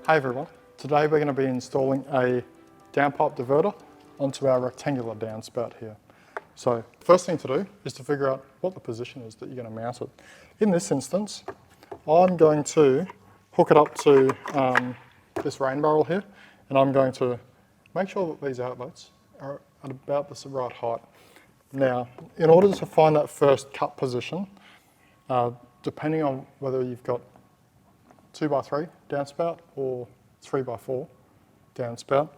Hey everyone, today we're going to be installing a downpipe diverter onto our rectangular downspout here. So first thing to do is to figure out what the position is that you're going to mount it. In this instance, I'm going to hook it up to this rain barrel here, and I'm going to make sure that these outlets are at about the right height. Now, in order to find that first cut position, depending on whether you've got 2x3 downspout or 3x4 downspout,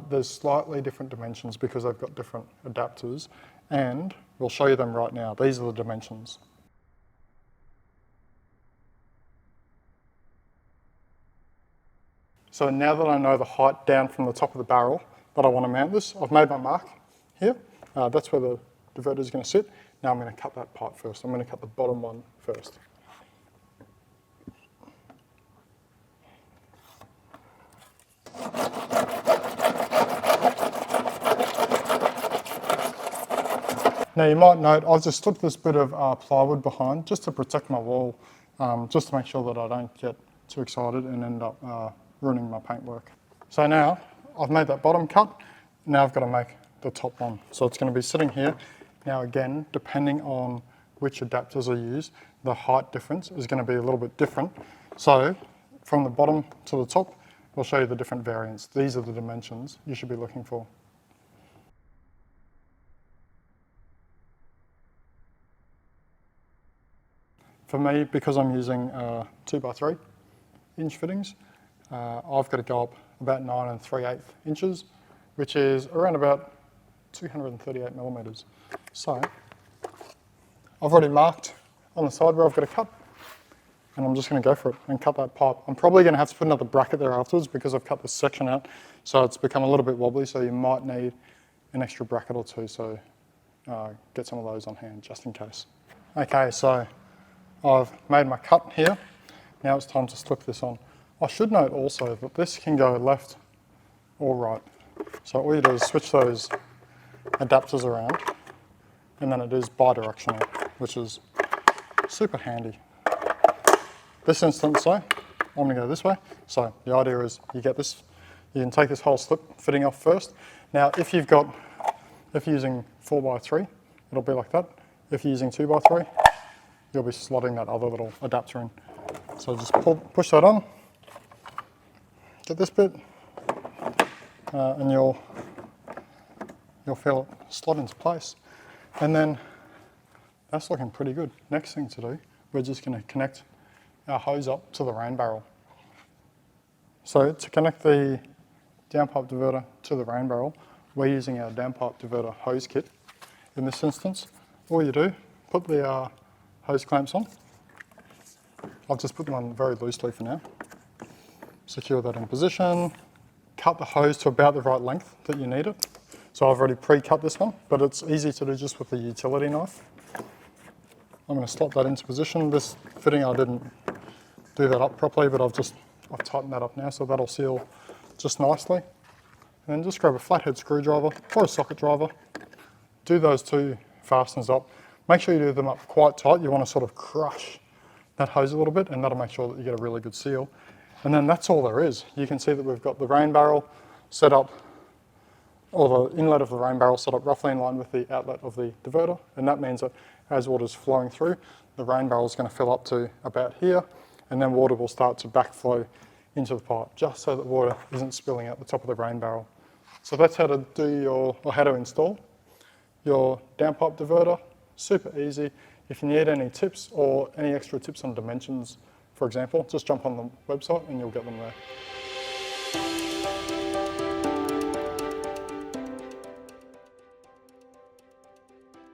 there's slightly different dimensions because they've got different adapters, and we'll show you them right now. These are the dimensions. So now that I know the height down from the top of the barrel that I want to mount this, I've made my mark here. That's where the diverter is going to sit. Now I'm going to cut that pipe first. I'm going to cut the bottom one first. Now you might note I've just slipped this bit of plywood behind just to protect my wall, just to make sure that I don't get too excited and end up ruining my paintwork. So now I've made that bottom cut, now I've got to make the top one. So it's going to be sitting here. Now again, depending on which adapters are used, the height difference is going to be a little bit different. So from the bottom to the top, we'll show you the different variants. These are the dimensions you should be looking for. For me, because I'm using 2x3 inch fittings, I've got to go up about 9 3/8 inches, which is around about 238 millimeters. So I've already marked on the side where I've got to cut, and I'm just going to go for it and cut that pipe. I'm probably going to have to put another bracket there afterwards because I've cut this section out, so it's become a little bit wobbly, so you might need an extra bracket or two, so get some of those on hand just in case. Okay, so I've made my cut here. Now it's time to slip this on. I should note also that this can go left or right. So all you do is switch those adapters around, and then it is bi-directional, which is super handy. This instance though, I'm going to go this way. So the idea is you get this, you can take this whole slip fitting off first. Now if you're using 4x3, it'll be like that. If you're using 2x3, you'll be slotting that other little adapter in. So just push that on, get this bit, and you'll feel it slot into place. And then that's looking pretty good. Next thing to do, we're just going to connect our hose up to the rain barrel. So to connect the downpipe diverter to the rain barrel, we're using our downpipe diverter hose kit. In this instance, all you do, put the hose clamps on. I've just put them on very loosely for now. Secure that in position. Cut the hose to about the right length that you need it. So I've already pre-cut this one, but it's easy to do just with the utility knife. I'm going to slot that into position. This fitting, I didn't do that up properly, but I've tightened that up now, so that'll seal just nicely. And then just grab a flathead screwdriver or a socket driver. Do those two fasteners up. Make sure you do them up quite tight. You want to sort of crush that hose a little bit, and that'll make sure that you get a really good seal. And then that's all there is. You can see that we've got the rain barrel set up, or the inlet of the rain barrel set up roughly in line with the outlet of the diverter, and that means that as water's flowing through, the rain barrel is going to fill up to about here, and then water will start to backflow into the pipe, just so that water isn't spilling out the top of the rain barrel. So that's how to do how to install your downpipe diverter. Super easy. If you need any tips or any extra tips on dimensions, for example, just jump on the website and you'll get them there.